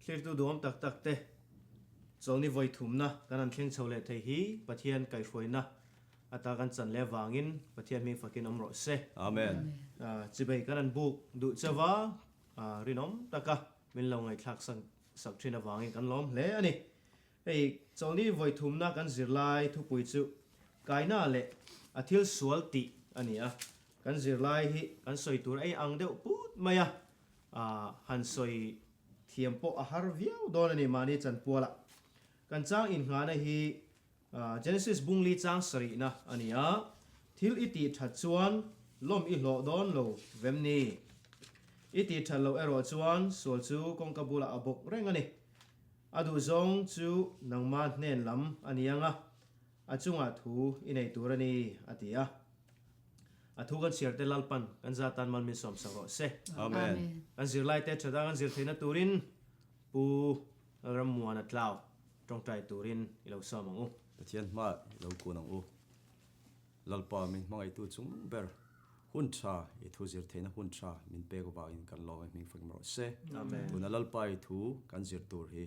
thlir tu dom tak tak te chawni voi thum na kan an thleng chho le thei hi pathian kai hruaina ata kan chan le wangin pathian mi fakin omro se Amen. chibai kan an buk du chawa rinom taka min lo ngai thak sang sak thina wangin kan lom le ani ei chawni voi thum na kan zirlai thu pui chu kaina le athil sual ti ani a kan zirlai hi kan soi tur ei ang deuh put maya han soi thiampo a har viau don ani mani chan puala kan chang in nga na hi Genesis bungli chang sari na ania thil iti that chuan lom i hlo don lo vemni iti that lo ero chuan sol chu kongkabula abok reng ani adu zong chu nangma nen lam anianga achunga thu inei turani atia athu kan share te lalpan kan zatan man min som saro se Amen. kan zirlai te thada kan zir theina turin pu ramuana tlau trong trai turin ilo somangu Pathian ma lo kunang u. Lalpa min mangai tu chung ber. Hun cha I thu zir theina hun cha min pe ko ba in kan lo min fak mo se. Amen. Tuna lalpa I thu kan zir tur hi.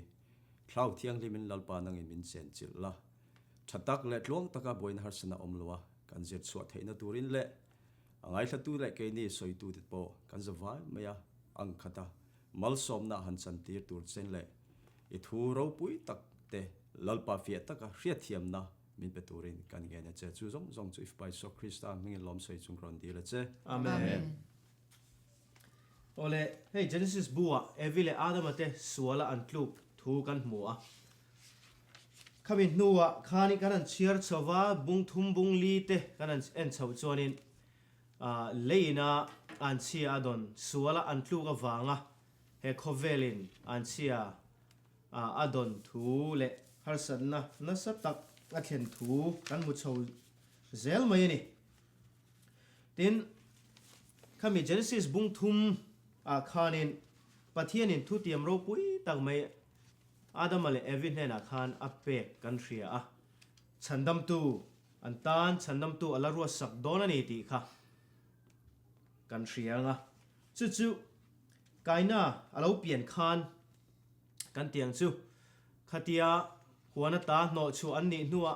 Thlau thiang li min lalpa nang in min sen chil la. Thatak le tlong taka boin har sana omlwa kan zir suat theina turin le. Angai thatu le ke ni soi tu tit po kan zawai maya ang khata mal som na han chan tir tur chen le. I thu ro pui tak te lalpa fiat taka hriat thiam na min peturin kan nge na che chu zong chu if by so Christa ngin lom sei chung kron di la che Amen. Ole hey Genesis bua evile Adam ate suala antluk thu kan hmua khamin nuwa khani kanan chiar chawa bung thum bung li te kanan en chau chuanin leina an chia adon suala antlu ka wanga he khovelin an chia adon thu le harsan na nasatak athen thu kan mu chau zel mai ni tin khami Genesis bung thum khanin pathianin thu tiam ro pui tak mai Adam ale Evin hena khan ape kan thria chandam tu antan chandam tu alarwa sak don ani ti kha kan thria nga chu kaina alo pian khan kan tiang chu khatia huana ta no chu an ni nuwa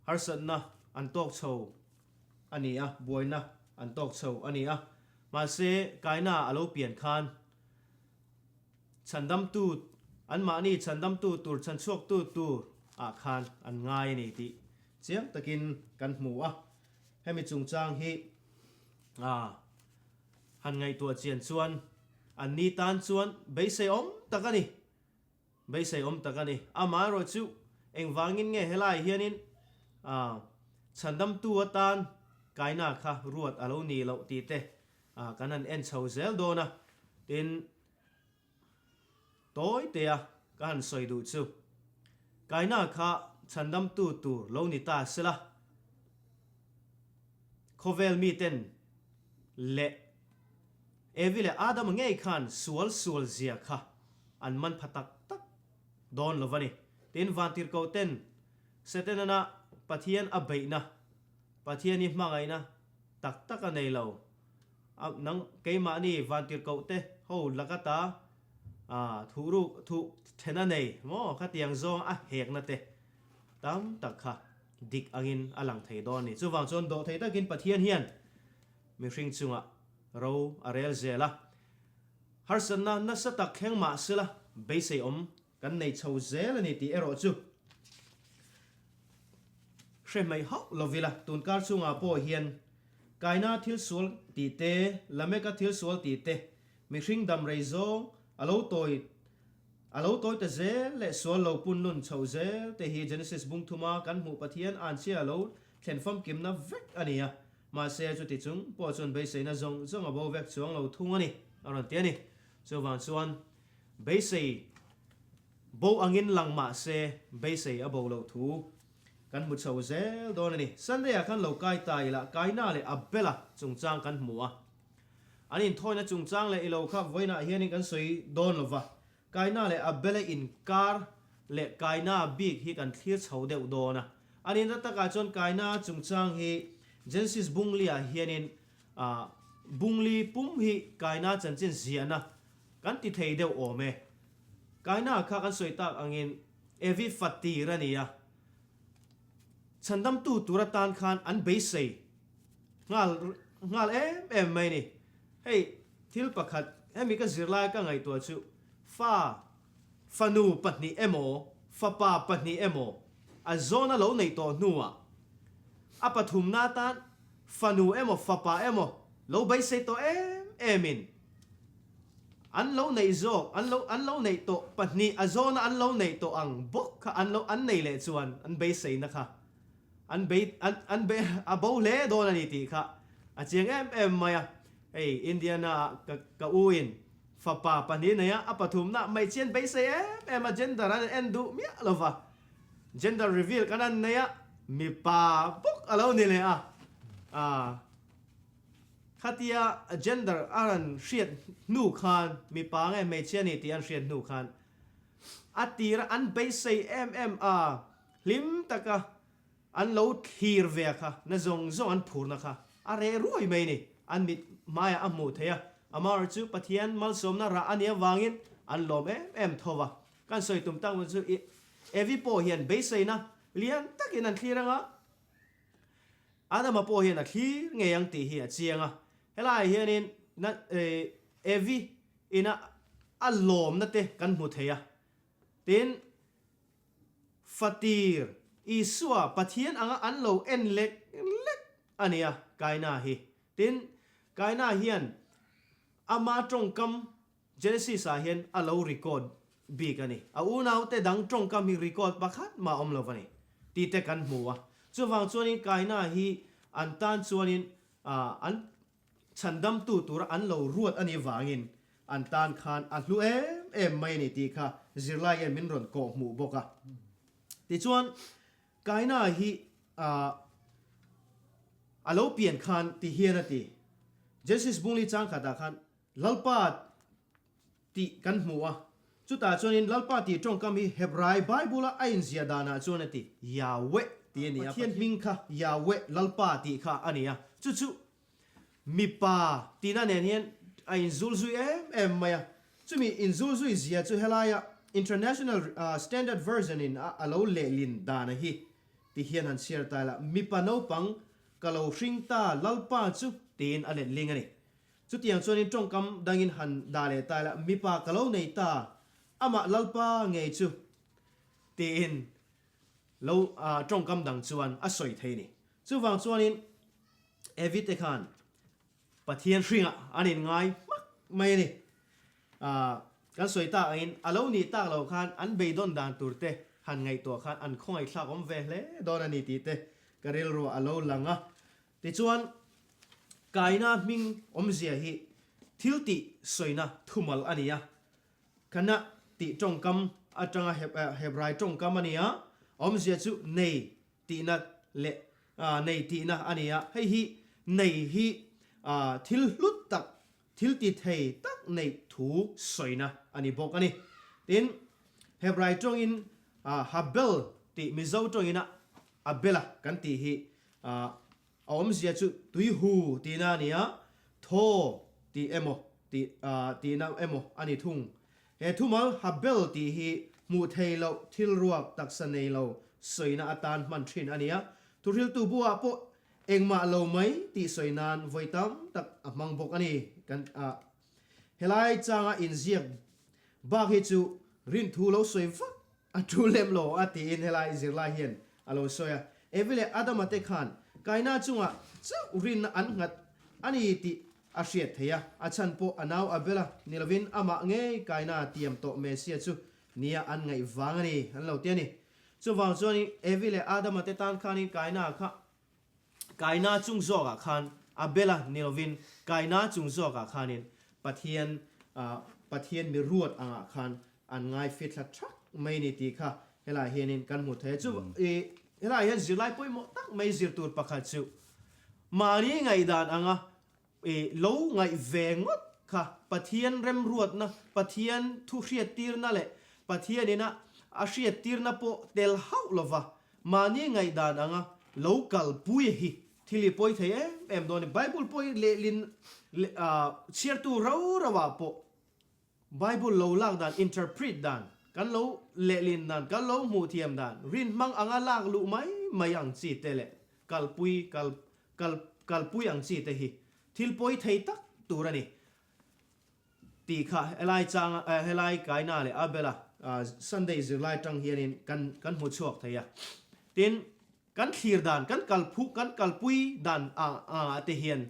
harsan na an tok chho ani boina an tok chho ani ma se kaina alo pian khan chandam tu an ma ni chandam tu tur chan chuak tu tur khan an ngai ni ti chiam takin kan hmu hemi chungchang hi han ngai tua chian chuan an ni tan chuan beisei om takani beisei om takani ama ro chu eng wangin nge helai hianin chandam tu atan kaina kha ruat alo ni lo ti te kanan en chho zel dona tin toy te kan soi du chu kaina kha chandam tu tur lo ni ta sela khovel mi ten le evile Adam ngei khan sual zia kha an man phatak tak don lovani tin vantir ko ten setenana pathian abeina pathian ni mangai na tak tak anei lo nang keima ni vantir ko te ho lakata thu thena nei mo khatiang zong hek na te tam tak kha dik angin alang thei don ni chuwang chon do thei takin pathian hian mi hring chunga ro arel zela harsan na nasatak kheng ma sila beisei om kan nei chho zel ani ti ero chu shemai hau lovila tunkar chunga po hian kaina thil sul ti te lameka thil sul ti te mi hring dam rei zong alo toy te ze le sul lo pun nun chho zel te hi Genesis bung thuma kan mu pathian an chia alo thlen fam kim na vek ania ma se chu ti chung po chon beisei na zong abo vek chuang lo thung ani aron te ani chuwang chuan beisei bo angin lang ma se beisei abo lo thu kan mu chho zel don ani sunday kan lo kai tai la kaina le abela chungchang kan hmua anin thoina chungchang le ilo kha voina hianin kan soi don lova kaina le abela in kar le kaina big hi kan thlir chho deuh dona anin taka chon kaina chungchang hi Genesis bungli hianin bungli pum hi kaina chanchin ziana กันติเทเดียวโอเมกายน่าข้ากันสวยตากอังอินเอวิฟัตตีระเนียฉันดำตู้ตุรตานคานอันเบสเซงาลไม่นี่เฮ้ยทิลปะขัดมีก็สิรไลก็ไงตัวชูฟานูปัตนีเอโมฟาปาปัตนีเอโมอาโซน่าโลในตัวนัวอาปฐุมนาตานฟานูเอโมฟาปาเอโมโลเบสเซตัวมินอันโลในโซอันโลในตัวปัตนีอาโซน่าอันโลในตัวอังบกค่ะอันในเลจวนอันเบสเซนะคะอันเบอาโบเลโดนันิติค่ะอาเจียงมาอินเดียนากะอูอินฟาปาปันนี้เนี่ยอปฐุมนะไม่เช่นไปเสียมาเจนดารันเอ็นดูมีอะไรวะเจนดารีวิลกันนั่นเนี่ยมีปาบุกอะไรนี่เลยขัดยาเจนดาอันเชียดนูคันมีปาไงไม่เช่นนี่ที่อันเชียดนูคันอัตตีระอันไปเสียลิมตะกะอันเราทีร์เวียค่ะนั่นจงอันพูดนะคะอะไรรู้ไหมนี่อันมิดมายอามูเทียอามาร์จูปะเทียนมัลสมนาระอันเนี้ยวางินอันลมทว่ากันสวยตุ่มตั้งมันจูวิโปเฮียนเบสเลยนะเลียนตักินันทีระงะอาดามาโปเฮียนทีเงียงตีเฮียเจียงเฮลายเฮียนินนั่นวิอินะอัลลมนั่นเตกันมุเทียตินฟาตีร์อีสัวปะเทียนอันโลเอ็นเล็กอันเนี้ยกายนาฮีตินกายนาเฮียนอามาตรงคำเจเนซิสาเฮียนอาเรารีคอร์ดบีกันนี่อาอูนาวเตดังตรงคำมีรีคอร์ดบักฮัดมาอมลวันนี่ตีเตกันมัวส่วนฝั่งส่วนนี้กายนาฮีอันตันส่วนนี้อันฉันดำตัวอันเรารวดอันนี้วางินอันตันคานอันลูไม่นี่ตีค่ะจิรลายมินรอนโกหมู่บกะตีส่วนกายนาฮีอาเราเปลี่ยนคานตีเฮียนตีเจสิสบุงลีจังขัดคันลัลปาตีกันหัวจุดตาจนินลัลปาตีตรงกำมีเฮบรายไบเบิลไอน์เสียดานาจวนตียาเวตีนี่เทียนมิงค่ะยาเวลัลปาตีค่ะอันนี้จุมีปาตีนั่นเนี่ยไอน์ซูลซุยมาจุมีอินซูลซุยเสียจุเฮลายะ international standard version in อาเราเลลินดานะฮีตีเฮียนันเชียร์ตายละมีปาโนปังกะเราชิงตาลัลปาจุตีนอะไรลิงอันนี้จุดอย่างส่วนนี้ตรงคำดังอินหันดาเลตายละมีปากกะเราในตาอามาลัลปาไงจุตีนเราตรงคำดังส่วนอสวยเทนี่จุดฝั่งส่วนนี้เอวิเตคันปะเทียนชิงอันนี้ง่ายมากไม่นี่กันสวยตาอินอาเรานี่ตาเราคันอันเบดอนดานตูเตหันไงตัวคันอันคงไอ้ข้าวอมเวลโดนอันนี้ตีเตกระเรลรัวอาเราหลังติจวนกายนามิงอมเสียฮีทิลติสวยนะทุมัลอันนี้ขณะติจงกำอาจารย์เฮบรายจงกำอันนี้อมเสียจุในตีนัดเละในตีนะอันนี้ให้ฮีในฮีทิลลุตตักทิลติเทตักในถูสวยนะอันนี้บอกอันนี้ตินเฮบรายจงอินฮับเบลติมิเจ้าจงอินอับเบลกันตีฮีอมเสียจุตุยหูตีนาเนียโทตีเอโมตีนาเอโมอันนี้ทุ่งเฮทุมัลฮับเบลตีฮีมูเทโลทิลรวกตักสเนโลสวยนาอัตานมันทรินอันนี้ทุริลตูบัวโปเองมาโลไหมตีสวยนานไว้ตั้มตักมังบกอันนี้กันเฮลัยจางอินเซียบากฮิจูรินทูโลสวยฟักอัทูเลมโลอัตีอินเฮลัยจิรลาเฮียนอโลสวยเอวิเลอาดามาเตคันกายน่าจุงเจ้ารินอันงัดอันนี้ติอาเชียเทียอาชันโปอนาวอัเบลนิลวินอามาเงยกายน่าเตรียมโตเมเซียจุนี่อันไงวางนี่อันเราเตียนี่จุวางจุนี่เอวิเลอาดามาเตตันคันกายน่าค่ะกายน่าจุงโซกคันอัเบลนิลวินกายน่าจุงโซกคันินปะเทียนมีรวดคันอันไงฟิตละชักไม่นี่ตีค่ะเฮลาเฮนินกันหมดเทจุเฮลาเฮนจิไลป่วยหมดตั้งไม่จิรตูดปะคัดจุมานี่ไงดานโลไงเวงดค่ะปะเทียนเร็มรวดนะปะเทียนทุเรียตีร์นั่นแหละปะเทียนนี่นะอาเชียตีร์นะโปเตลฮาวลวะมานี่ไงดานโลกัลปุยฮีที่ลีป่วยเทโดนไบเบิลป่วยเลลินเชียร์ตูเราระว่าโป Bible lo lak dan interpret dan kan lo lelin dan kan lo mu thiam dan rin mang anga lak lu mai mayang chi tele kalpui ang chi te hi thilpoi thei tak turani ti kha helai kaina le abela Sunday July tang hianin kan hu chuak thaya tin kan thir dan kan kalpui dan te hian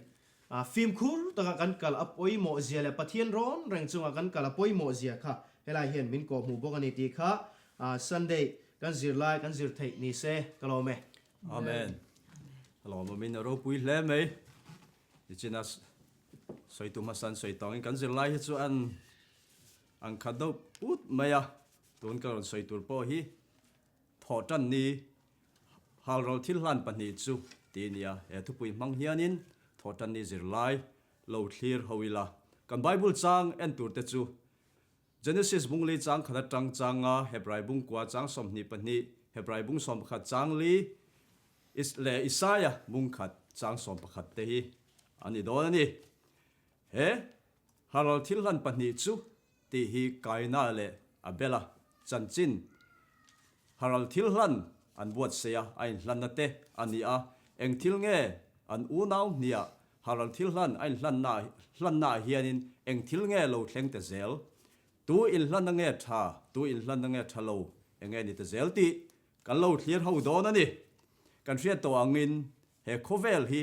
phim khur ta kan kal apoi mo zia le pathian ron reng chunga kan kal apoi mo zia kha helai hian min ko mu bokani ti kha Sunday kan zirlai kan zir thei ni se kalome Amen. Alo mo min ro pui hle mai. Ichina soi tu masan soi tong kan zir lai chu an khado put maya tun ka soi tur po hi tho tan ni hal rol thil han pani chu ti nia e thu pui mang hianin tho tan ni zir lai lo clear howila kan Bible chang en tur te chu Genesis bung li chang khada tang changa Hebrai bung kwa chang som ni pani Hebrai bung som kha chang li Isaiah bung khat chang som pakhat te hi ani do ani he halal thil han pani chu ti hi kaina le abela chanchin halal thil han an buat seya ain hlan na te ani a eng thil nge an u nau nia halal thil han ain hlan na hianin eng thil nge lo thleng te zel tu in hlan na nge tha tu in hlan na nge thalo enge ni te zel ti kan lo thlir ho do na ni kan ria to angin he khovel hi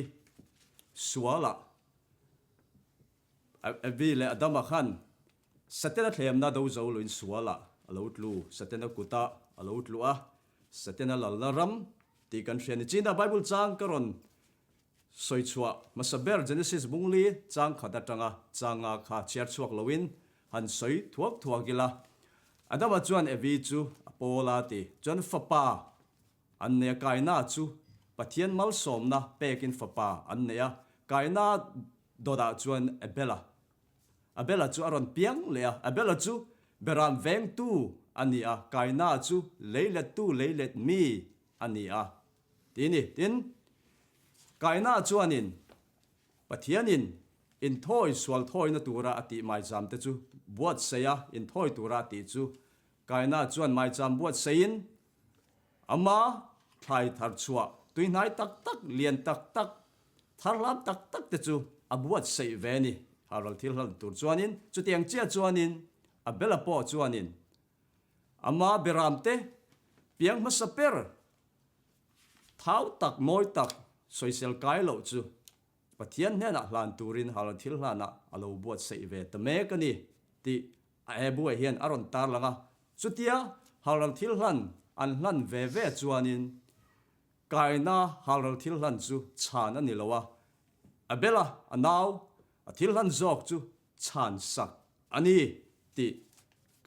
suala avile adama khan satena thlem na do zo lo in suala alo tlu satena kuta alo tlu a satena lalnaram ti kan ria ni china Bible chang karon soi chua masaber Genesis bungli chang khada tanga changa kha chiar chuak lowin han soi thuak gila adama chuan evi chu apola ti chuan fapa anne kaina chu pathian mal somna pekin fapa anneya kaina doda chuan abela chu aron piang lea abela chu beram veng tu ania kaina chu leilet mi ania tin kaina chuanin pathianin in thoi swal thoi na tura ati mai jam te chu buat seya in thoi tura ti chu kaina chuan mai jam buat sein ama thai thar chua tui nai tak lian tak tharlam tak te chu abuat sei ve ni haral thil hal tur chuanin chu tiang chia chuanin abela po chuanin ama beram te piang masaper thau tak moi tak soisel kai lo chu pathian ne na hlan turin haral thil hlana alo buat sei ve te me kani ti a bu hian aron tar langa chutia haral thil hlan an hlan ve chuanin kaina halal thil hlan chu chan ani lowa abela anaw a thil hlan zok chu chan sak ani ti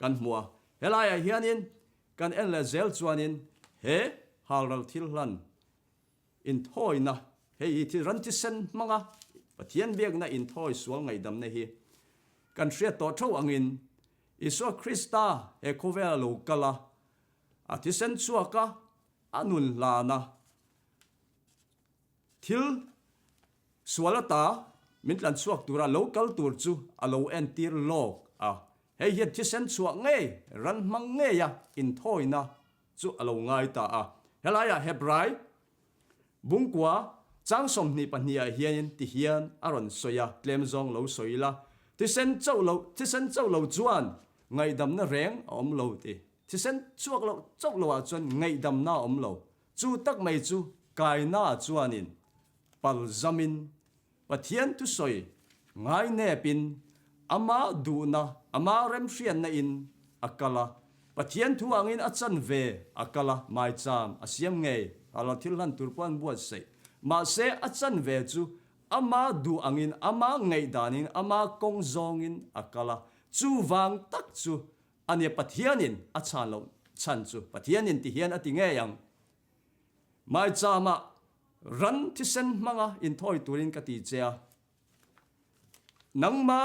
kan hmua helaya hianin kan en le zel chuanin he halal thil hlan in thoina he I thi ran ti sen manga pathian biak na in thoi sual ngai dam ne hi kan hria to tho angin Isu Krista he khovel lo kala a thi sen chuaka anun lana thil sualata mintlan suak tura local tur chu alo entir lok a hei hiat thi sen chuak nge ran mang nge ya in thoina chu alo ngai ta a helaya Hebrai bungkwa chang som ni pahnia hian ti hian aron soya tlem zong lo soila ti sen chau lo chuan ngai dam na reng om lo ti thi sen chuak lo chok lo a chuan ngai dam na om lo chu tak mai chu kai na chuanin pal zamin pathian tu soi ngai ne pin ama du na ama rem hrian na in akala pathian thu angin achan ve akala mai cham asiam nge ala thilhan turpan buat sei ma se achan ve chu ama du angin ama ngai danin ama kong zongin akala chu wang tak chu ania pathianin achan lo chan chu pathianin ti hian ati nge yang mai chama ran thi sen manga in thoi turin ka ti chea nangma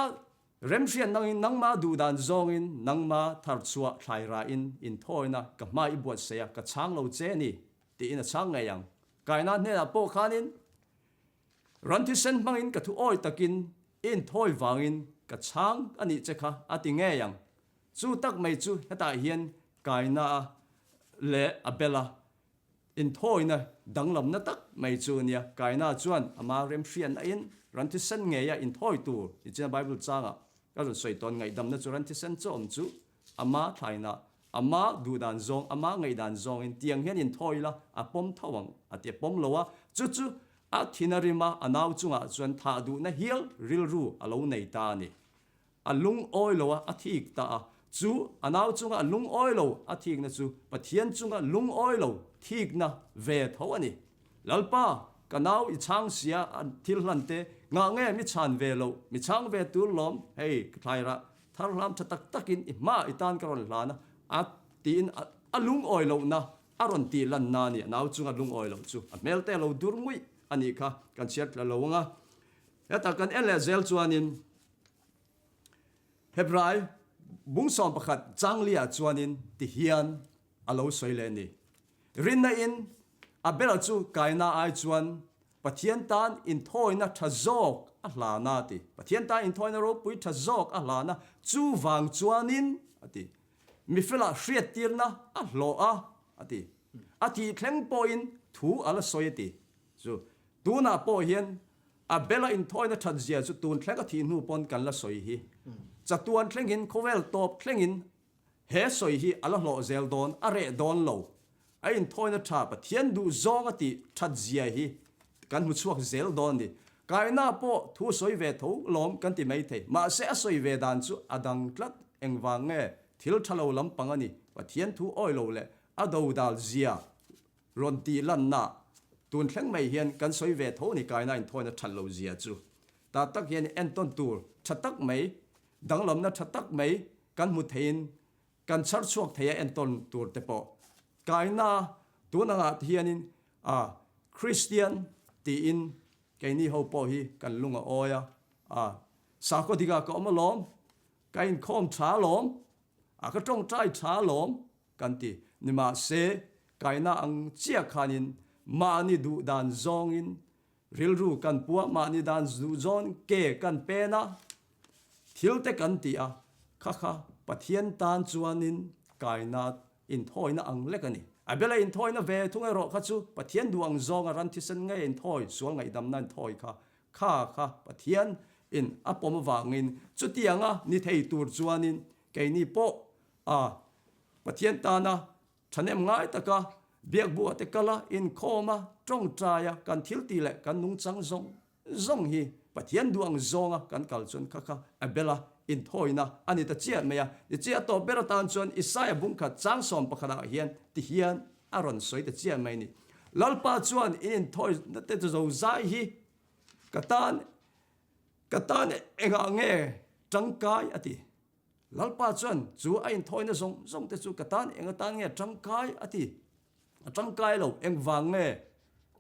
remhrian nangin nangma du dan zongin nangma thar chua thlaira in thoina ka mai buat seya ka chang lo che ni ti in a chang nge yang kaina ne a po khanin ran thi sen mangin ka thu oi takin in thoi wangin ka chang ani che kha ati nge yang chu tak mai chu heta hian kaina le abela in thoi na danglam na tak mai chu nia kaina chuan ama rem hrian in ran thi san nge ya in thoi tu i che bible changa ka ron soi ton ngai dam na chu ran thi san chom chu ama thaina ama du dan zong ama ngai dan zong in tiang hian in thoi la a pom thawang ate pom lowa chu chu a thinarima anaw chunga chuan tha du na hial ril ru alo nei ta ni alung oilo a thik ta a chu anaw chunga lung oilo a thik na chu pathian chunga lung oilo thik na ve thawani lalpa kanaw I chang sia an thil hlante nga nge mi chan ve lo mi chang ve tu lom hei thaira thar lam thatak takin I ma itan karon lana a tin alung oilo na aron ti lan na ni anaw chunga lung oilo chu a melte lo durmui ani kha kan chiat la lo nga eta kan elezel chuanin Hebrai bung som pakhat changlia chuanin ti hian alo soile ni rinna in abela chu kaina ai chuan pathian tan in thoina thazok a hlana ti pathian tan in thoina ro pui thazok a hlana chu wang chuanin ati mifela hriat tirna a hlo a ati thleng po in thu ala soyeti chu tuna po hian abela in thoina thazia chu tun thlenga thi nu pon kan la soi hi chatuan thlengin khovel top thlengin he soi hi ala hlo zel don are don lo a in thoina tha pathian du zong ati thazia hi kan mu chuak zel don ni kaina po thu soi ve tho lom kan ti mai the ma se a soi ve dan chu adang tlat engwang nge thil thalo lam pangani pathian thu oilo le ado dal zia ron ti lan na tun thleng mai hian kan soi ve tho ni kaina in thoina thalo zia chu ta tak hian en ton tur thatak mai danglam na thatak mai kan mu thein kan char chuak theya en ton tur te po kaina tunanga hianin Christian ti in kaini ho po hi kan lunga oya sa ko diga ko malom kain khom tha lom ka tong trai tha lom kan ti nima se kaina ang chia khanin ma ni du dan zong in rilru kan puwa ma ni dan zu zon ke kan pe na thil te kan ti a kha pathian tan chuanin kaina in thoina ang lekani abela in thoina ve thunga ro kha chu pathian duang zong ran thi san ngai in thoi sual ngai dam nan thoi kha pathian in apom wangin chu tianga ni thei tur chuanin keini po pathian ta na thanem ngai taka biak bu te kala in khoma trong traya kan thil ti le kan nung chang zong hi pathian duang zonga kan kal chon kha abela in thoina ani ta chia meya chia to bera tan chon Isaiah bung kha chang som pakhana hian ti hian aron soi ta chia mai ni lalpa chuan in thoi na te zo zai hi katan enga nge tangkai ati lalpa chuan chu a in thoina zong te chu katan enga tan nge tangkai ati tangkai lo eng wang nge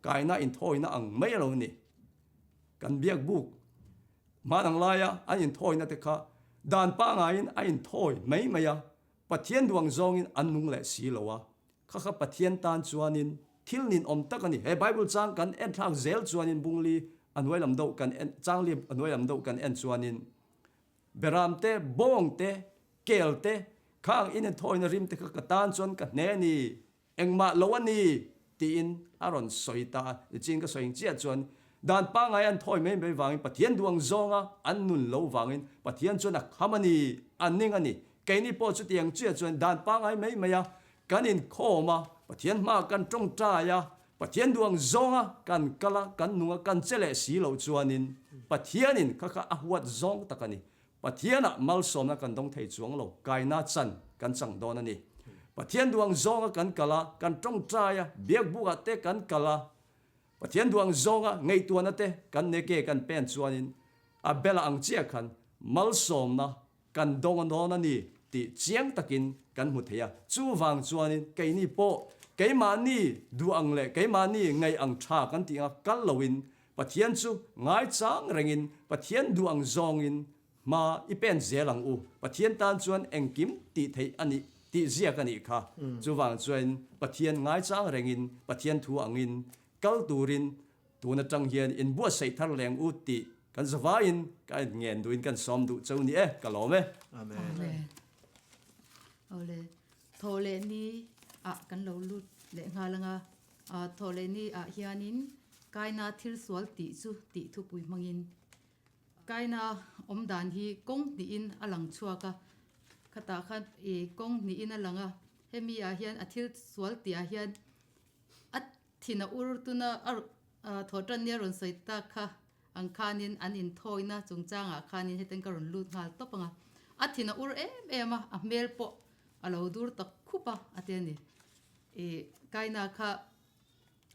kaina in thoina ang mai lo ni kan biak buk manang laya an in thoina te kha dan pa nga in a in thoi mai maya pathian duang zong in anung le si lowa kha pathian tan chuanin thil nin om takani he bible chang kan en thak zel chuanin bungli anwai lam do kan en changli anwai lam do kan en chuanin beram te bong te kel te khang in thoina rim te ka tan chuan ka ne ni engma lowani ti in aron soita jing ka soing chia chuan dan pa ngai an thoi mai wangin pathian duang zonga an nun lo wangin pathian chuan a khamani anning ani keini po chu tiang chia chuan dan pa ngai mai maya kanin khoma pathian ma kan tong ta ya pathian duang zonga kan kala kan nunga kan chele si lo chuanin pathianin kha ahwat zong takani pathiana mal somna kan dong thei chuang lo kaina chan kan chang don ani pathian duang zonga kan kala kan tong ta ya biak buga te kan kala pathian duang zonga ngei tuana te kan neke kan pen chuanin abela ang chia khan mal somna kan dong on ani ti chiang takin kan mu theya chu wang chuanin keini po keimani duang le keimani ngai ang tha kan tinga kal lowin pathian chu ngai chang rengin pathian duang zongin ma ipen zelang u pathian tan chuan engkim ti thei ani ti zia kani kha chu wang chuan pathian ngai chang rengin pathian thu angin kal turin tuna tang hian in bua sei thar leng u ti kan zawa in kan ngen duin kan som du chau ni e kalome Amen. Amen. Ole thole ni a kan lo lut le nga langa a thole ni a hianin kaina thil sual ti chu ti thu pui mangin kaina om dan hi kong ni in alang chuaka khata khan e kong ni in alanga hemi a hian a thil sual ti a hian at thina ur tuna ar thotan ne ron soita kha ang khanin an in thoina chungchanga khanin heten karon lut ngal topanga athina ur ema a mel po alo dur tak khupa ateni e kaina kha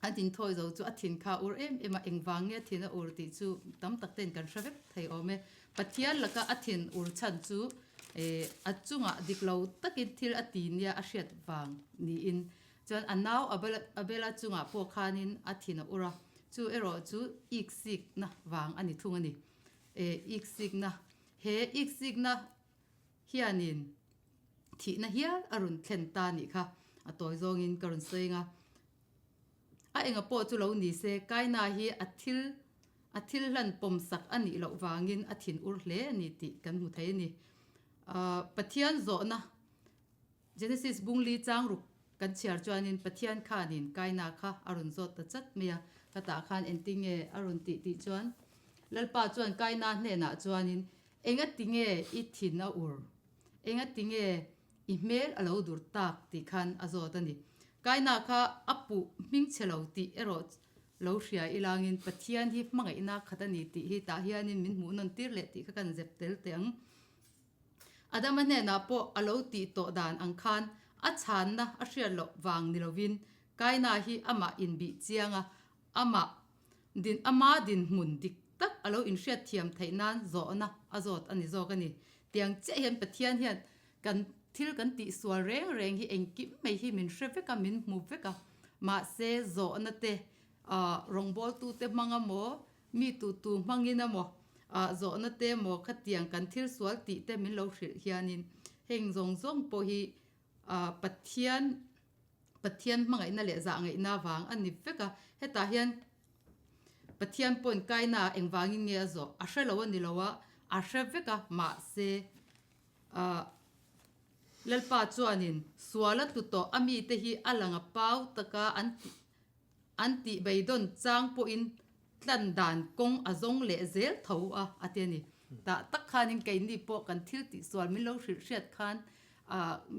atin thoi zo chu athin kha ur ema engwang nge thina ur ti chu tam tak ten kan hravek thei ome pathian laka athin ur chan chu e achunga diklo takin thil atin ya a hriat wang ni in chuan anaw abela chunga po khanin athina ura chu ero chu iksik na wang ani thung ani e iksik na he iksik na hianin thi na hial arun thlen ta ni kha atoi zong in karun senga a enga po chu lo ni se kaina hi athil lan pom sak ani lo wangin athin ur hle ani ti kan mu thai ni pathian zo na Genesis bungli changruk kan chiar chuanin pathian khanin kaina kha arun zo ta chat meya kata khan enting e arun ti chuan lalpa chuan kaina hne na chuanin enga tinge I thin na ur enga tinge I mel alo dur tak ti khan azo tani kaina kha apu ming chelo ti ero lo hria ilangin pathian hi mangai ina khatani ti hi ta hianin min mu non tir le ti kha kan zep tel teng adama ne na po alo ti to dan ang khan a chan na a hria lo wang ni lovin kaina hi ama in bi chianga ama din mun dik tak alo in hria thiam thainan zo na azot ani zo kani tiang che hian pathian hian kan thil kan ti sual reng hi engki mai hi min hreveka min mu veka ma se zo na te rongbol tu te manga mo mi tu mangina mo zo na te mo khatiang kan thil sual ti te min lo hril hianin heng zong po hi pathian mangai na le za ngai na wang ani veka heta hian pathian pon kaina engwangin nge zo a hrelo ani lowa a hreveka ma se lalpa chuanin suala tu to ami te hi alanga pau taka anti beidon chang po in tlan dan kong azong le zel tho a ateni ta takhanin kai ni po kan thil ti sual min lo hriat khan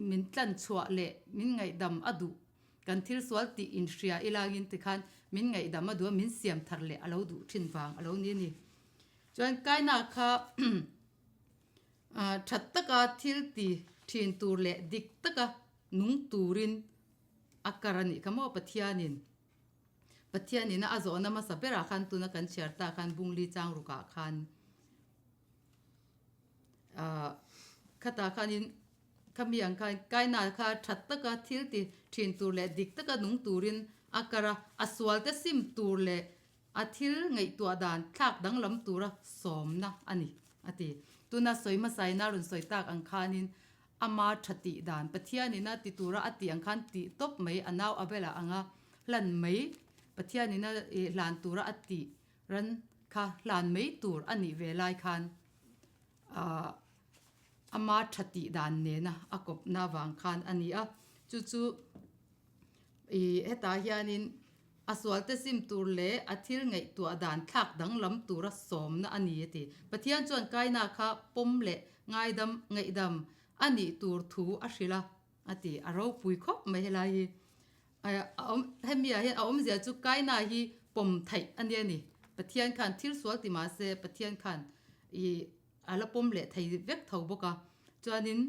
min tlan chua le min ngai dam adu kan thil sual ti in hria ilangin ti khan min ngai dam adu min siam thar le alo du thin wang alo ni chuan kaina kha thattaka thil ti thin tur le dik taka nung turin akarani kamo pathianin a zo na ma sapera khan tuna kan cherta khan bungli chang ruka khan khata khanin kamiang khan kaina kha thattaka thil ti thin tur le dik taka nung turin akara aswal te sim tur le athil ngai tu dan thak dang lam tura somna ani ati tuna soima saina run soitak ang khanin ama thati dan pathianina ti tura ati ang khan ti top mai anaw abela anga hlan mai pathianina lan tura ati ran kha hlan mai tur ani velai khan ama thati dan ne na akop na wang khan ani a chu heta hianin aswal te sim tur le athil ngai tu adan thak dang lam tura som na ani ati pathian chuan kaina kha pom le ngai dam ani tur thu a hrila ati aro pui khop mai helai hemia he om zia chu kaina hi pom thai ani ani pathian khan thil sual ti ma se pathian khan ala pom le thai vek tho boka chuanin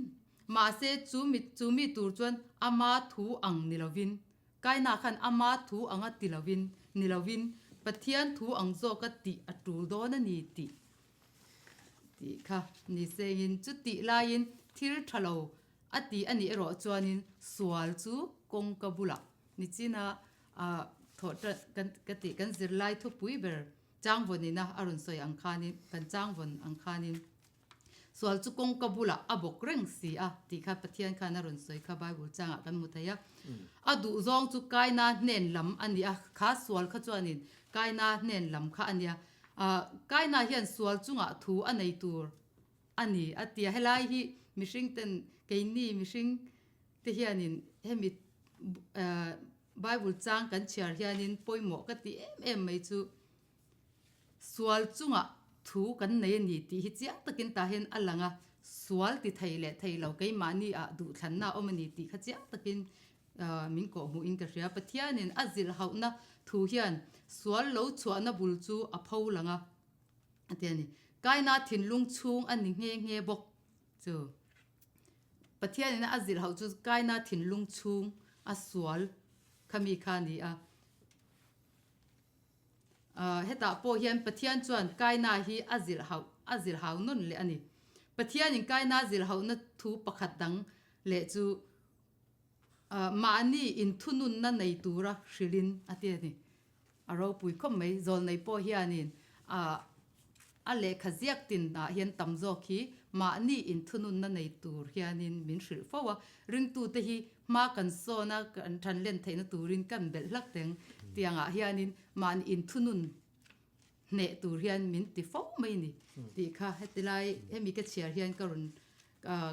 ma se chumi tur chuan ama thu ang nilovin kaina khan ama thu anga nilovin pathian thu ang zo ka ti atul do na ni ti kha ni sengin chu ti lain thil thalo ati ani ero chuanin sual chu kong kabula ni china thota kan zirlai thu puiber changvonina arun soi angkhanin kan changvon angkhanin sual chu kong kabula abok reng si a ti kha pathian khan arun soi kha bible changa kan mutaya adu zong chu kaina nen lam ania kha sual kha chuanin kaina nen lam kha ania kai na hian sual chunga thu anei tur ani atia helai hi mishing ten keini mishing te hianin hemi bible chang kan chiar hianin poimo ka ti em mai chu sual chunga thu kan nei ni ti hi chiang takin ta hen alanga sual ti theile theilo ke mani a du thlanna omani ti kha chiang takin min ko mu in ka ria pathianin azil hauna thu hian sual lo chuana bul chu a phau langa atiani kaina thinlung chung ani nge bok chu pathianin azil hau chu kaina thinlung chung a sual khami khani heta po hian pathian chuan kaina hi azil hau non le ani pathianin kaina zil hau na thu pakhat dang le chu mani in thunun na nei tura shilin atiani aro pui khom mai zol nei po hianin a le khaziak tin na hian tamzo khi mani in thunun na nei tur hianin min shil fowa ring tu te hi ma kan so na kan than len theina turin kan bel hlak teng tianga hianin man in thunun ne tur hian min ti fo mai ni ti kha hetilai hemi ka chiar hian karun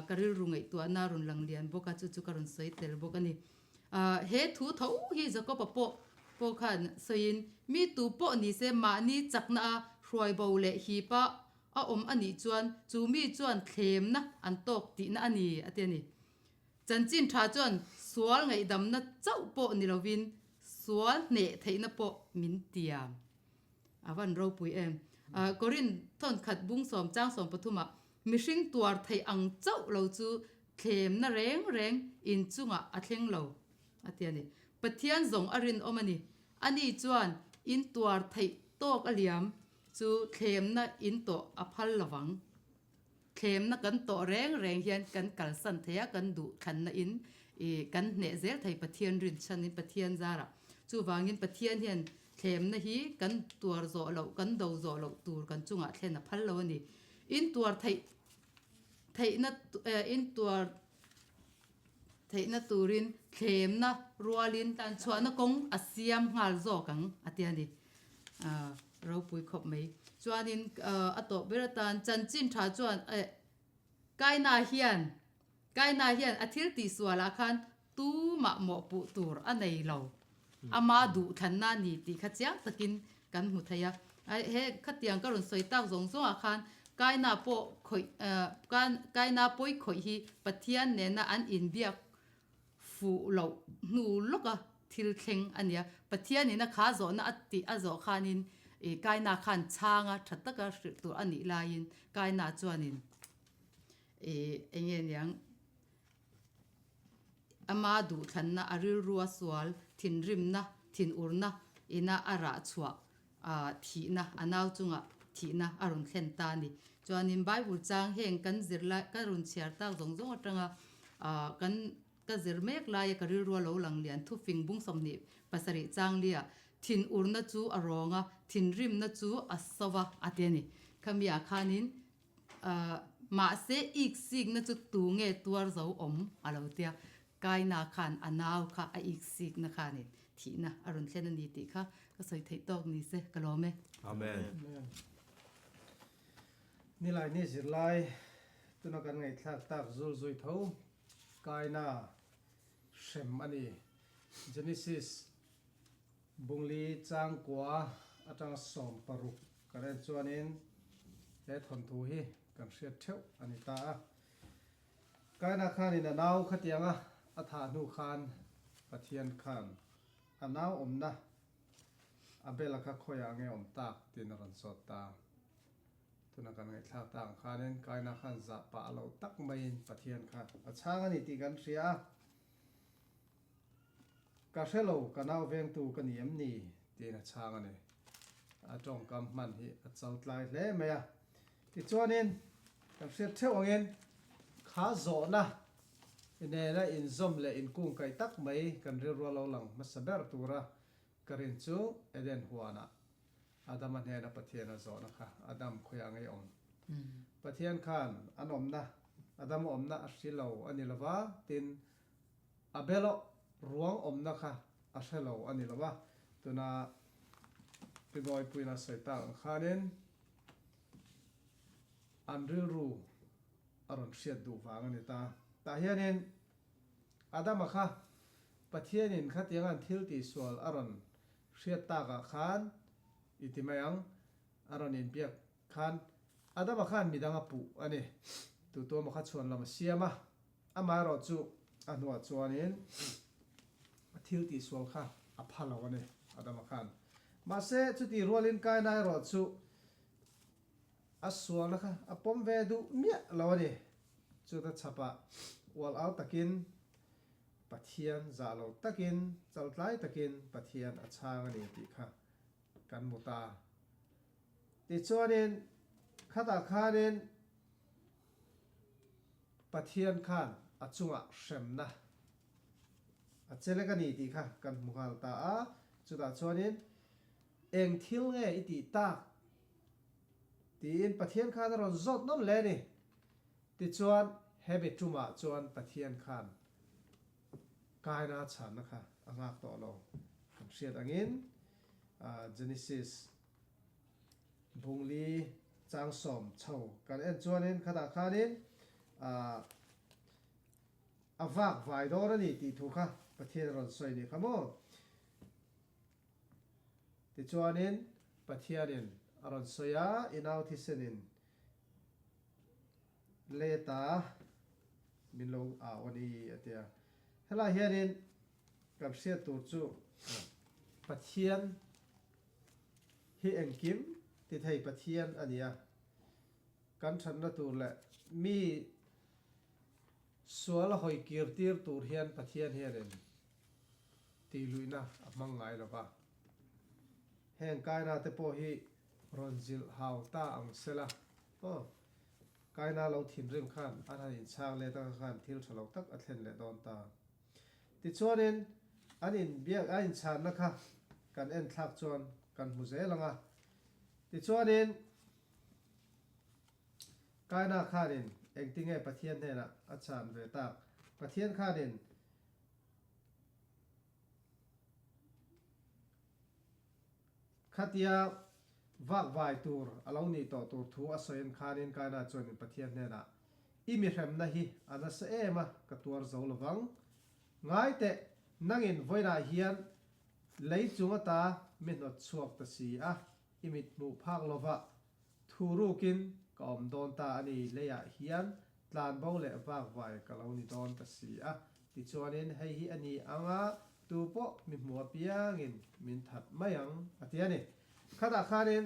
karil rungai tu na run lang lian boka chu karun soi tel bokani he thu tho hi zako po khan soin mi tu po ni se mani chakna roi bo le hi pa a ani chuan chu mi chuan thlem na an tok ti na ani ateni chanchin tha chuan sual ngai dam na chau po ni lovin sual ne theina po min tiam awan ro pui em korin thon khat bung som chang som pathuma mishing tuar thei ang chau lo chu thlem na reng in chunga a thleng lo atiani pathian zong arin omani ani chuan in tuar thei tok aliam chu thlem na in to aphal lawang thlem na kan to reng hian kan kalsan theya kan du than na in kan ne zel thei pathian rin chanin pathian zara chu wangin pathian hian thlem na hi kan tuar zo lo kan do zo lo tur kan chunga thlena phal lo ni in tuar thei na in tuar thei na turin thlem na rualin tan chuana kong asiam ngal zo kang atiani ro pui khop mai chuanin ato beratan chanchin tha chuan kaina hian athil ti suala khan tu ma mo pu tur anei lo ama du thanna ni ti khachiang takin kan mu thaya he khatiang karun soi tak zong zo a khan kaina po khoi kaina poi khoi hi pathian ne na an in biak fu lo nu loka thil thleng ania pathian ni na kha zo na ati a zo khanin kaina khan changa thataka tu ani lain kaina chuanin engen yang ama du thanna aril ruwa swal thin rimna thin urna ina ara chua thina anaw chunga thina arun thlen ta ni chuanin bible chang heng kan zirla karun chiar ta zong zong atanga kan ka zir mek lai ka ril ruwa lo lang lian thu fing bung som ni pasari chang lia thin urna chu aronga thin rimna chu asawa ateni khamia khanin ma se ik sig na chu tu nge tuar zo om alotia kaina khan anaw kha a ik sig na khani thina arun thlen ni ti kha ka soi thei tok ni se kalome amen ni lai ni zir lai tuna kan ngai thak tak zul zui tho kaina shem ani genesis bungli chang kwa atang som paruk karen chuanin he thon thu hi kan hriat theu ani ta kaina khan in anaw khatianga atha nu khan pathian khan anaw omna abela kha khoya nge om tak tin ran so ta tuna kan ngai thak tang khanen kaina khan za pa lo tak mai pathian kha achang ani ti kan ria ka shelo kanaw veng tu kan yem ni ti na chang ani atong kam man hi achau tlai hle maya ti chuanin kan hriat theu angin kha zo na ine la in zom le in kung kai tak mai kan ri ro lo lang masaber tura karin chu eden huana adam an hena pathian a zo na kha adam khoya ngai om pathian khan anom na adam om na ashilo ani lawa tin abelo ruang om na kha ashelo ani lawa tuna piboi puina saita khanin anril ru aron hriat du wangani ta hianin adama kha pathianin khatiangan thil ti sual aron hriat taka khan itimayang aron in piak khan adama khan midanga pu ani tu to ma kha chuan lama siama ama ro chu anwa chuanin thil ti sual kha a phalo ani adama khan ma se chu ti rualin kai nai ro chu a sual na kha a pom ve du mia lo ani chu ta chapa wal out takin pathian za lo takin chaltlai takin pathian a chang ani ti kha kan muta ti chuanin khata khanin pathian khan a chunga hremna a chelegani ti kha kan muhal ta a chuta chuanin eng thil nge iti ta tin pathian khan ron zot non le ni ti chuan habit tuma chuan pathian khan kaina chan na kha angak to lo kan hriat angin Genesis bungli chang som chho kan en chuanin khata khanin avak vai do ni ti thu kha pathian ron soi ni khamo ti chuanin pathianin aron soya inau thi senin leta minlong a oni atia hela hianin kam sia tur chu pathian hi engkim ti thei pathian ania kan than na tur le mi sual hoi kirtir tur hian pathian hianin ti luina amang ngai lova heng kaina te po hi ronzil hau ta ang sela kaina lo thin rim khan an in chang le ta khan thil thalo tak a thlen le don ta ti chuanin an in biak a in chan na kha kan en thlak chuan kan mu zelanga ti chuanin kaina khanin engtinge pathian hena a chan ve ta pathian khanin khatia vak vai tur alo ni to tur thu a soin khanin kaina chuan pathian hena imi hrem na hi ana sa ema ka tuar zo lawang ngai te nangin voina hian leichunga ta minot chuak ta si a imit mu phak lova thurukin ka om don ta ani leya hian tlan bo le vak vai ka lo ni don ta si a ti chuanin hei hi ani anga tu po mi hmuh piangin min that mayang atiani khata khanin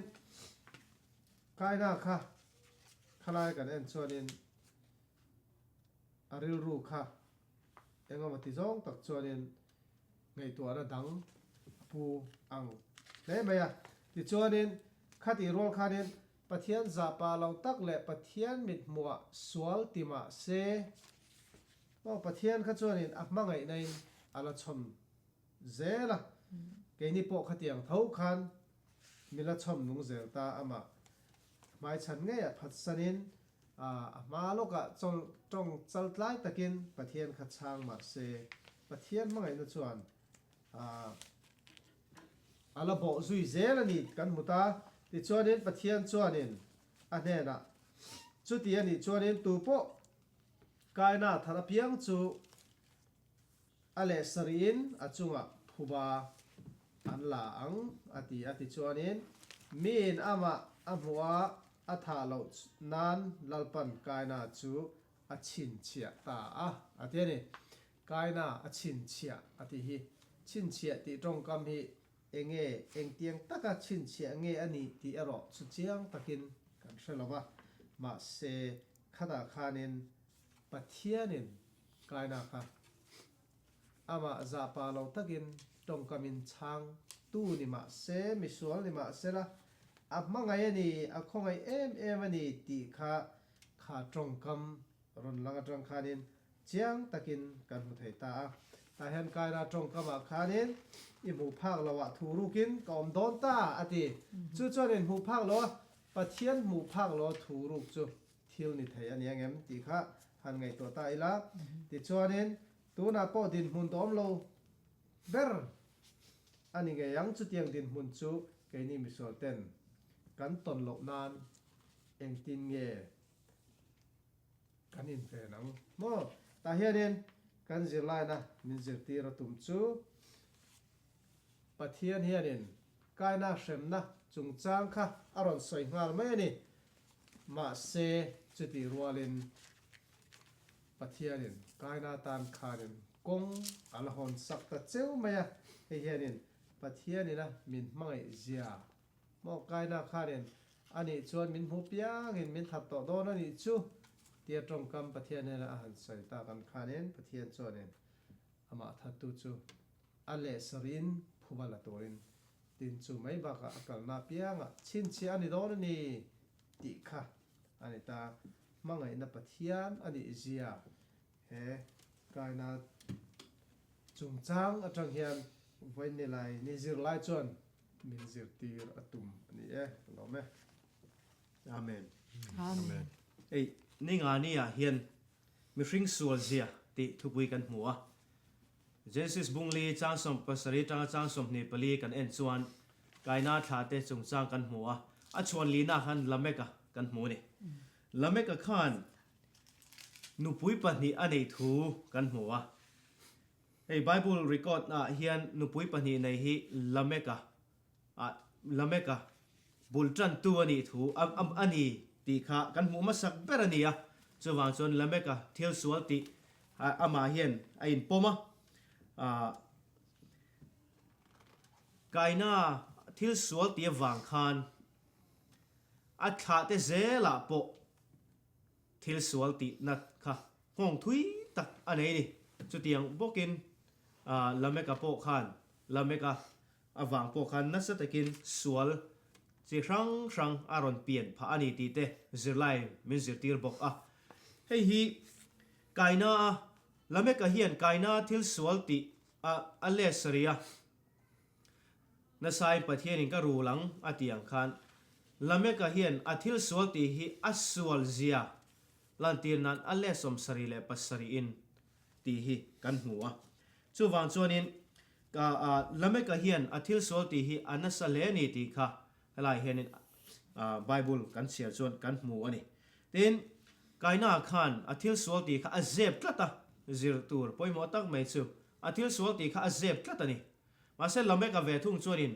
kaina kha khalai kan en chuanin aril ru kha engama ti zong tak chuanin ngei tu ana dang pu ang le maya ti chuanin khati rol khanin pathian za pa lo tak le pathian mit muwa sual tima se pathian kha chuanin ahmangai nei ala chom zela keini po khatiang tho khan mila chom nung zel ta ama mai chan nge phat sanin ma loka trong chaltlai takin pathian kha chang ma se pathian mangai na chuan ala bo zui zel ani kan muta ti chuanin pathian chuanin a hena chu ti ani chuanin tu po kaina thara piang chu ale sarin achunga phuba an la ang ati chuanin min ama amwa atha lo nan lalpan kaina chu a chin chia ta atiani kaina a chin chia ati hi chin chia ti tong kam hi enge engtiang taka chin chia nge ani ti ero chu chiang takin kan hrelowa ma se khata khanin pathianin kaina kha ama za pa lo takin tong kamin chang tu ni ma se misual ni ma se la apmangai ani akhongai em ani ti kha tong kam ron langa tong khanin chiang takin kan mu thei ta hen kaina tong kama khanin i mu phak lawa thurukin kom don ta ati chu chorin mu phak lo pathian mu phak lo thuruk chu thil ni thei ani angem ti kha han ngai to ta ila ti chorin tuna po din hun dom lo ber ani ge yang chu tiang din hun chu cái này mình số tên cắn tuần lộ nan em tin nghe cắn in về nắng mò ta hiện nên cắn gì lại na mình giật tì ra tụm chú bắt hiện hiện nên cái na xem na chung trang kha aron soi ngal mấy nè mà xe chú tì rùa lên bắt hiện nên cái na tan kha nên công alhon sắc ta chéo mày hiện nên bắt hiện nên na mình mang zia mò cái na kha nên anh ấy chuan mình hụp ya mình thật to đó anh ấy chú tiệt trong cam bắt hiện nên là anh soi ta kan kha nên bắt hiện chuan nên ama thật tu chú anh lệ sarin phùba là torin tin chú mấy bác akal na piang chin chi anh ấy đó nè tị kha anh ấy ta mang ấy na bắt hiện anh ấy zia he cái na chung trang ở trong hiện với này lại này zir lại chuan mình zir tir atum này lo me Amen. Amen. Ei ninga nia hian mi hring sual zia ti thupui kan hmua Genesis bungli changsom pasari changsom ni pali kan en chuan kaina thate chungchang kan hmua a chuan lina han lameka kan hmu ni lameka khan nupui pahni anei thu kan hmua Ei Bible record na hian nupui pahni nei hi lameka bultran tu ani thu ani ti kha kan hmu masak berania chuwang chon lameka thil sual ti ama hian a in poma kaina thil sual ti wang khan a tha te zela po thil sual ti na kha hong thui tak anei ni chu tiang bokin lameka po khan lameka awang po khan na sa takin sual chỉ răng aron pian pha ani ti te zirlai min zirtir bok a hei hi kaina lameka hian kaina thil sual ti a le saria na sai pathian in ka rulang atiang khan lameka hian a thil sual ti hi asual zia lantir nan a le som sari le pasari in ti hi kan hmuwa chu wang chuanin ka lameka hian a thil sual ti hi anasa le ni ti kha lai hian Bible kan share chuan kan hmu ani tin kaina khan athil sual ti kha azep tlata zir tur poimo tak mai chu athil sual ti kha azep tlata ni ma se lameka ve thung chuanin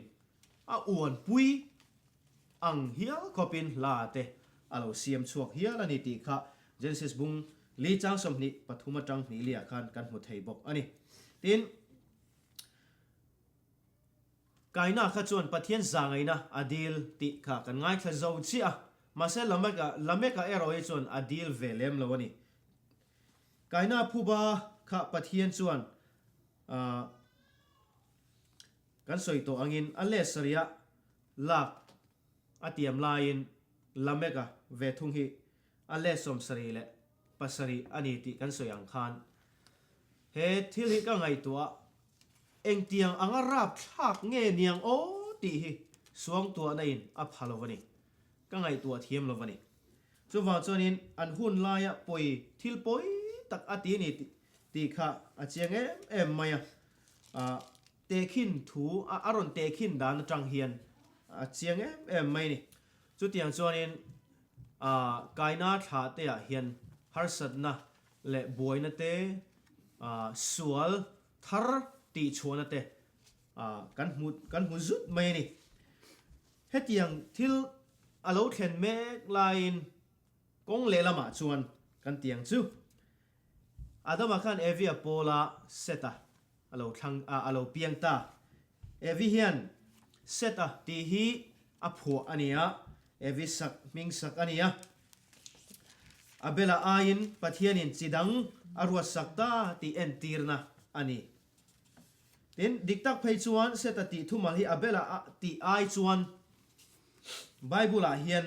a uan pui ang hial kopin la te alo siam chuak hial ani ti kha Genesis bung li chang som ni pathuma tang ni lia khan kan hmu thei bok ani tin kaina kha chuan pathian zangai na adil ti kha kan ngai kha zo chi a ma se lameka eroi chuan adil velem lawani kaina phuba kha pathian chuan kan soi to angin ale saria lak atiam lain lameka ve thung hi ale som sari le pasari ani ti kan soi ang khan he thil hi ka ngai to eng tiang angarap thak nge niang o ti hi suang tua na in a phalovani ka ngai tua thiam lovani chuwa chuanin an hun laia poi thil poi tak ati ni ti kha a chiang em maya tekhin thu aron tekhin dan tang hian a chiang em mai ni chu tiang chuanin kaina tha te a hian harsat na le boina te sual thar ti chuana te kan mu zut mai ni hetiang thil alo thlen mek lain kong le lama chuan kan tiang chu adama khan evia pola seta alo piang ta evi hian seta ti hi a phu ania evi sak ming sak ania abela ain pathianin chidang arwa sakta ti entirna ani tin diktak phei chuan seta ti thumal hi abela ti ai chuan Bible a hian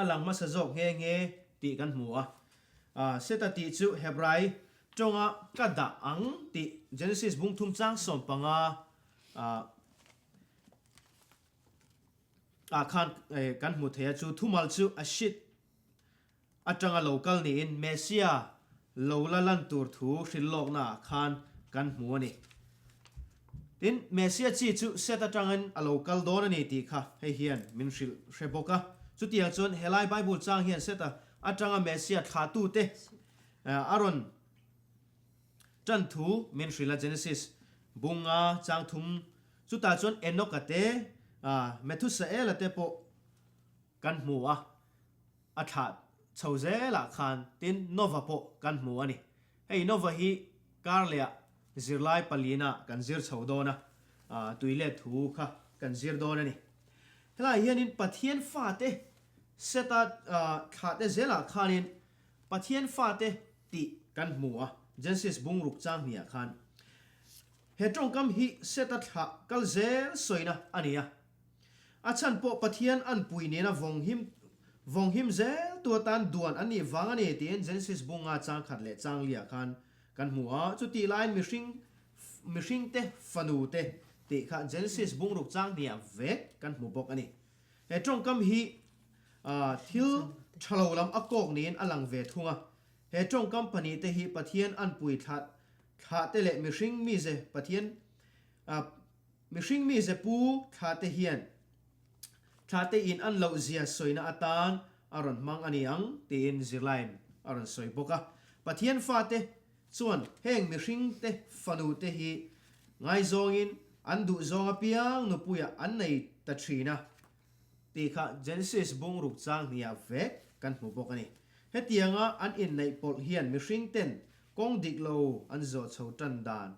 alang ma sa jok nge ti kan hmua seta ti chu Hebrai tonga kada ang ti Genesis bung thum chang som panga khan kan hmu thea chu thumal chu a shit atanga local ni in Mesia lola lan tur thu hrilok na khan kan hmu ani tin Mesia chi chu seta tangan a local don ani ti kha hei hian min ril reboka chu tiang chon helai Bible chang hian seta atanga Mesia tha tu te aron chan thu min rila Genesis bunga chang thum chu ta chon Enoch ate Methusael ate po kan hmuwa a tha chhoze la khan tin Nova po kan hmu ani hei Nova hi karlia zirlai palina kan zir chhodona tuile thu kha kan zir dona ni hela hianin pathian fa te seta kha te zela khanin pathian fa te ti kan hmuwa Genesis bungruk chang nia khan he tong kam hi seta tha kal zel soina ania achan po pathian an puine na vong him zel tu tan duan ani wangani tin Genesis bunga chang khat le chang lia khan kan hmuwa chu ti line mihring te fanu te ti kha Genesis bungruk chang nia ve kan hmu bok ani he tong kam hi thil thalo lam akok nin alang ve thunga he tong company te hi pathian an pui that kha te le mihring mi ze pathian mihring mi ze pu kha te hian kha te in an lo zia soina atang aron mang ani ang tin zirlain aron soi boka pathian fa te chuan heng mihring te fanu te hi ngai zongin an du zonga piang no puya an nei ta thina ti kha Genesis bungruk chang nia ve kan hmu bok ani hetianga an in nei pol hian mihring ten kong dik lo an zo chho tan dan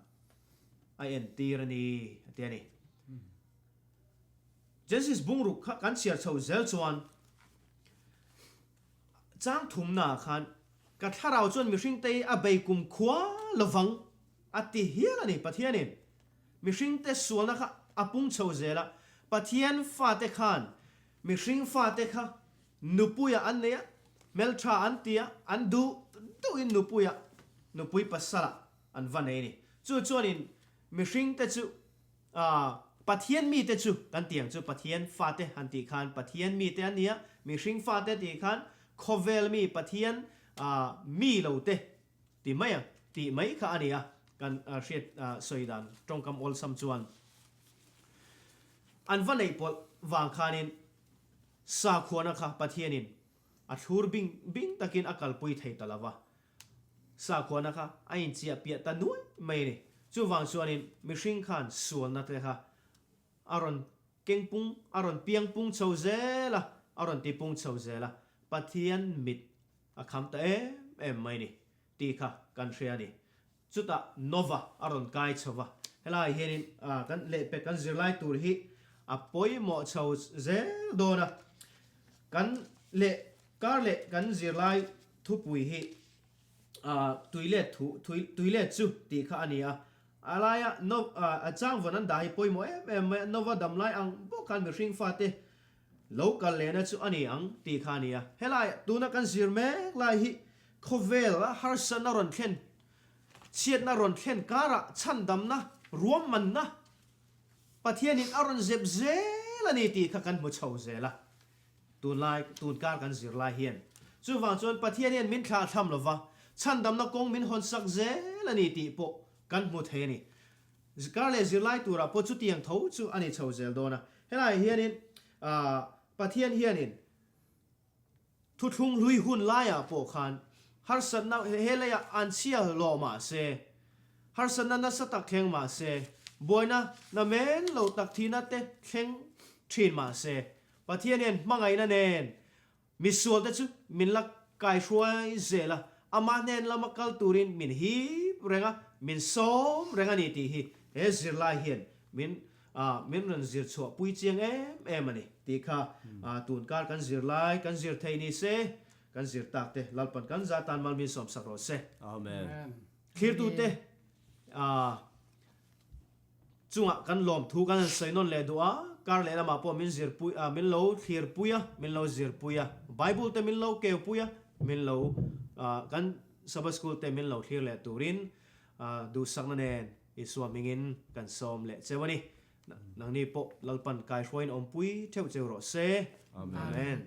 a en tirani atiani Genesis bungruk kan siar chho zel chuan chang thum na khan ka tharau chuan mihring te a bei kum khwa lovang ati hialani pathianin mihring te sualna kha apung chho zela pathian fa te khan mihring fa te kha nupuya an neya meltra an tia an du in nupui pasala an vanei ni chu chuanin mihring te chu pathian mi te chu kan tiang chu pathian fa te han ti khan pathian mi te ania mihring fa te ti khan khovel mi pathian mi lo te ti mai kha ania kan riat soidan tongkam ol sam chuan an vanei pol wang khanin sa khuana kha pathianin a thur bing takin akal pui thei talawa sa khuana kha ain chia pia ta nuai mai ni chu wang chuanin mihring khan sual na te kha aron kengpung aron piangpung chhozela aron tipung chhozela pathian mit akham ta em mai ni ti kha kan ria ni chuta Nova aron kai chowa helai henin kan le pe kan zirlai tur hi apoi mo chho zel dona kan le kar le kan zirlai thu pui hi tuilet chu ti kha ania alaya no achang vonan dai poi mo Nova damlai ang bo kan mi ring fa te local le na chu ani ang ti kha nia helai tuna kan zir me lai hi khovel harsan na ron khen chiat na ron khen kara chan dam na ruam man na pathianin aron zep zelani ti kha kan mu chho zela tun kar kan zir lai hian chu wang chon pathianin min thla tham lova chan dam na kong min hon sak zelani ti po kan mu the ni zikar le zir lai tura po chu tiang tho chu ani chho zel dona helai hianin pathian hianin thu thung lui hun laya po khan har san na helaya an chia lo ma se har san na sa tak theng ma se boina na men lo tak thina te theng thin ma se pathianin mangai na nen mi sual te chu min la kai hruai zela ama nen lama kal turin min hi renga min som renga ni ti hi he zir lai hian min ran zir chho pui chiang em ani ti kha tun kar kan zir lai kan zir thei ni se kan zir tak te lalpan kan za tan mal min som sak ro se Amen. khir tu te chunga kan lom thu kan sei non le do kar le na ma po min zir pui min lo khir puya min lo zir puya Bible te min lo ke puya min lo kan Sabbath school te min lo khir le turin du sak na nen iswa mingin kan som le chewani nang ni po lalpan kai hroin om pui theu cheu ro se Amen. Amen.